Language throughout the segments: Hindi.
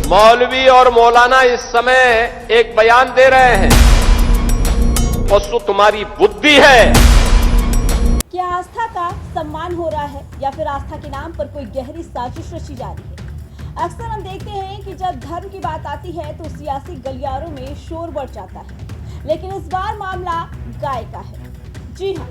मौलवी और मौलाना इस समय एक बयान दे रहे हैं, पशु तुम्हारी बुद्धि है। क्या आस्था का सम्मान हो रहा है या फिर आस्था के नाम पर कोई गहरी साजिश रची जा रही है? अक्सर हम देखते हैं कि जब धर्म की बात आती है तो सियासी गलियारों में शोर बढ़ जाता है, लेकिन इस बार मामला गाय का है। जी हाँ,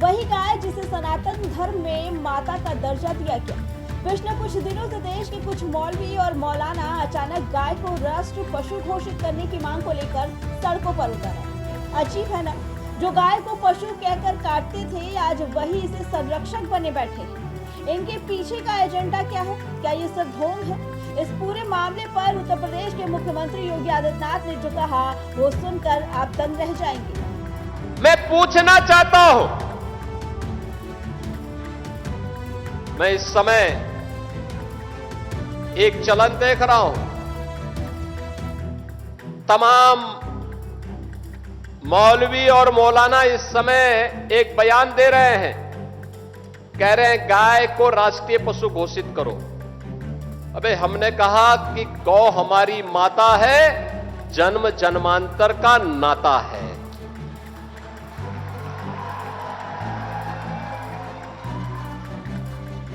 वही गाय जिसे सनातन धर्म में माता का दर्जा दिया गया। पिछले कुछ दिनों से देश के कुछ मौलवी और मौलाना अचानक गाय को राष्ट्र पशु घोषित करने की मांग को लेकर सड़कों पर उतर आए। अजीब है ना, जो गाय को पशु कहकर काटते थे आज वही इसे संरक्षक बने बैठे हैं। इनके पीछे का एजेंडा क्या है? क्या ये सब ढोंग है? इस पूरे मामले पर उत्तर प्रदेश के मुख्यमंत्री योगी आदित्यनाथ ने जो कहा वो सुनकर आप दंग रह जाएंगे। मैं पूछना चाहता हूं, मैं इस समय एक चलन देख रहा हूं, तमाम मौलवी और मौलाना इस समय एक बयान दे रहे हैं, कह रहे हैं गाय को राष्ट्रीय पशु घोषित करो। अबे हमने कहा कि गौ हमारी माता है, जन्म जन्मांतर का नाता है।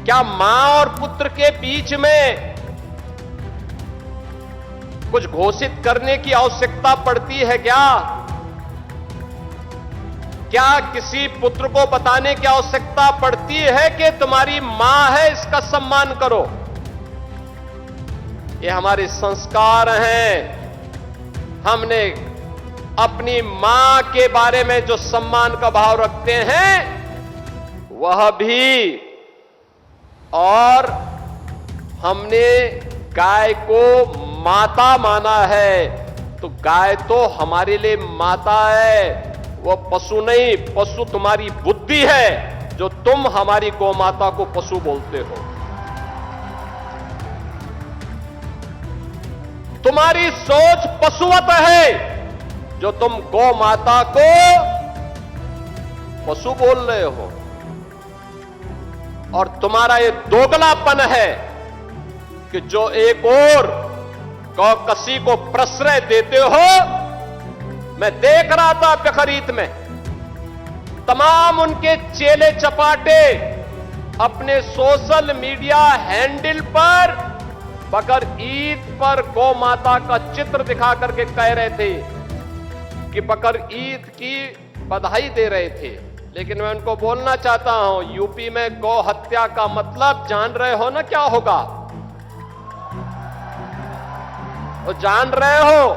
क्या मां और पुत्र के बीच में कुछ घोषित करने की आवश्यकता पड़ती है क्या? क्या किसी पुत्र को बताने की आवश्यकता पड़ती है कि तुम्हारी मां है, इसका सम्मान करो? ये हमारे संस्कार हैं। हमने अपनी मां के बारे में जो सम्मान का भाव रखते हैं वह भी, और हमने गाय को माता माना है, तो गाय तो हमारे लिए माता है, वो पशु नहीं। पशु तुम्हारी बुद्धि है जो तुम हमारी गौ माता को पशु बोलते हो। तुम्हारी सोच पशुवत है जो तुम गौ माता को पशु बोल रहे हो, और तुम्हारा ये दोगलापन है कि जो एक और गौ कसी को प्रश्रय देते हो। मैं देख रहा था बकरीद में तमाम उनके चेले चपाटे अपने सोशल मीडिया हैंडल पर बकर ईद पर गौ माता का चित्र दिखा करके कह रहे थे कि बकर ईद की बधाई दे रहे थे। लेकिन मैं उनको बोलना चाहता हूं, यूपी में गौ हत्या का मतलब जान रहे हो ना क्या होगा? तो जान रहे हो,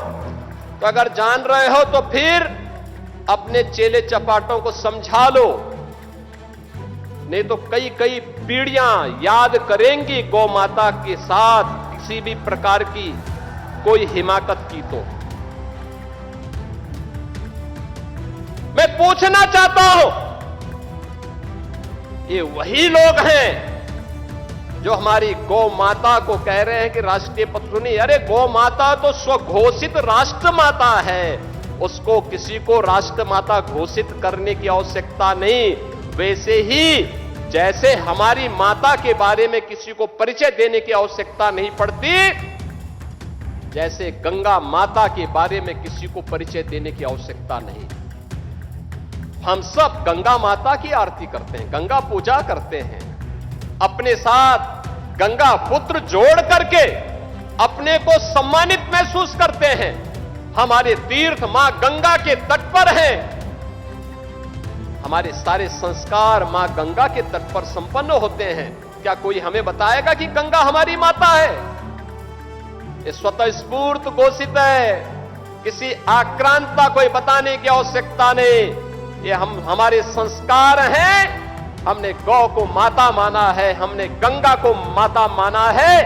तो अगर जान रहे हो तो फिर अपने चेले चपाटों को समझा लो, नहीं तो कई कई पीढ़ियां याद करेंगी गौ माता के साथ किसी भी प्रकार की कोई हिमाकत की। तो मैं पूछना चाहता हूं, ये वही लोग हैं जो हमारी गौ माता को कह रहे हैं कि राष्ट्रीय पशु नहीं। अरे गौ माता तो स्वघोषित राष्ट्र माता है, उसको किसी को राष्ट्र माता घोषित करने की आवश्यकता नहीं। वैसे ही जैसे हमारी माता के बारे में किसी को परिचय देने की आवश्यकता नहीं पड़ती, जैसे गंगा माता के बारे में किसी को परिचय देने की आवश्यकता नहीं। हम सब गंगा माता की आरती करते हैं, गंगा पूजा करते हैं, अपने साथ गंगा पुत्र जोड़ करके अपने को सम्मानित महसूस करते हैं। हमारे तीर्थ मां गंगा के तट पर हैं, हमारे सारे संस्कार मां गंगा के तट पर संपन्न होते हैं। क्या कोई हमें बताएगा कि गंगा हमारी माता है? ये स्वतः स्फूर्त घोषित है, किसी आक्रांता कोई बताने की आवश्यकता नहीं। ये हमारे संस्कार हैं। हमने गौ को माता माना है, हमने गंगा को माता माना है।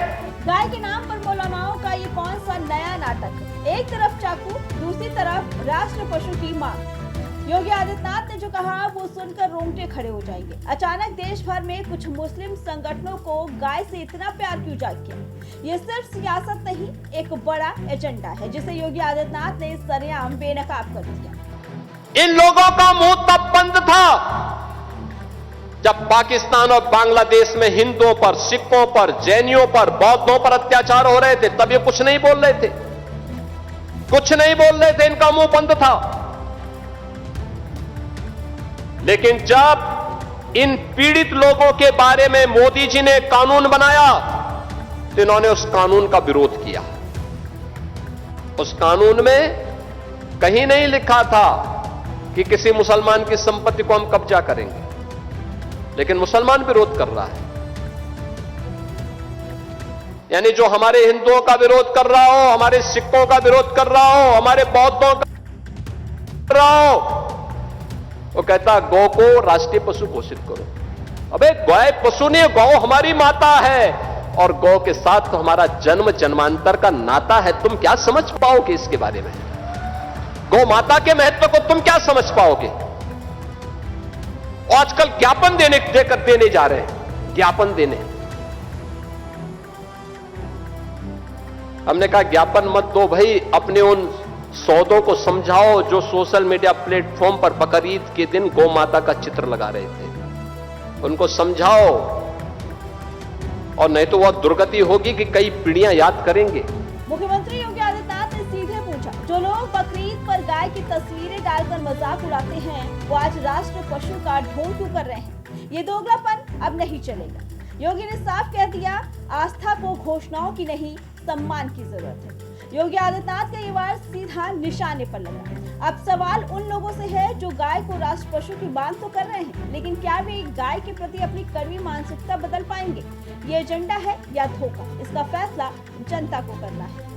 गाय के नाम पर मौलानाओं का ये कौन सा नया नाटक है? एक तरफ चाकू, दूसरी तरफ राष्ट्र पशु की मांग। योगी आदित्यनाथ ने जो कहा वो सुनकर रोंगटे खड़े हो जाएंगे। अचानक देश भर में कुछ मुस्लिम संगठनों को गाय से इतना प्यार क्यों जाग गया? ये सिर्फ सियासत नहीं, एक बड़ा एजेंडा है जिसे योगी आदित्यनाथ ने सरेआम बेनकाब कर दिया। इन लोगों का मुंह तब बंद था जब पाकिस्तान और बांग्लादेश में हिंदुओं पर, सिखों पर, जैनियों पर, बौद्धों पर अत्याचार हो रहे थे, तब ये कुछ नहीं बोल रहे थे, कुछ नहीं बोल रहे थे, इनका मुंह बंद था। लेकिन जब इन पीड़ित लोगों के बारे में मोदी जी ने कानून बनाया तो इन्होंने उस कानून का विरोध किया। उस कानून में कहीं नहीं लिखा था कि किसी मुसलमान की संपत्ति को हम कब्जा करेंगे, लेकिन मुसलमान विरोध कर रहा है। यानी जो हमारे हिंदुओं का विरोध कर रहा हो, हमारे सिखों का विरोध कर रहा हो, हमारे बौद्धों का कर रहा हो, वो कहता गौ को राष्ट्रीय पशु घोषित करो। अबे गाय पशु नहीं, गौ हमारी माता है और गौ के साथ तो हमारा जन्म जन्मांतर का नाता है। तुम क्या समझ पाओगे इसके बारे में? गौ माता के महत्व को तुम क्या समझ पाओगे? आजकल ज्ञापन देने जा रहे हैं, ज्ञापन देने। हमने कहा ज्ञापन मत दो भाई, अपने उन सौदों को समझाओ जो सोशल मीडिया प्लेटफॉर्म पर बकरीद के दिन गौ माता का चित्र लगा रहे थे, उनको समझाओ, और नहीं तो वह दुर्गति होगी कि कई पीढ़ियां याद करेंगे। मुख्यमंत्री योगी आदित्यनाथ ने सीधे पूछा, जो लोग बकरीद पर गाय की तस्वीरें डालकर मजाक उड़ाते हैं, वो आज राष्ट्र पशु का ढोंग क्यों कर रहे हैं? ये दोगलापन अब नहीं चलेगा। योगी ने साफ कह दिया, आस्था को घोषणाओं की नहीं, सम्मान की जरूरत है। योगी आदित्यनाथ का ये वार सीधा निशाने पर लगा। अब सवाल उन लोगों से है जो गाय को राष्ट्र पशु की बात तो कर रहे हैं, लेकिन क्या वे गाय के प्रति अपनी कड़वी मानसिकता बदल पाएंगे? ये एजेंडा है या धोखा? इसका फैसला जनता को करना है।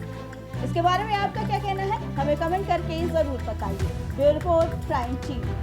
इसके बारे में आपका क्या कहना है? हमें कमेंट करके जरूर बताइए। Bureau report, prime TV.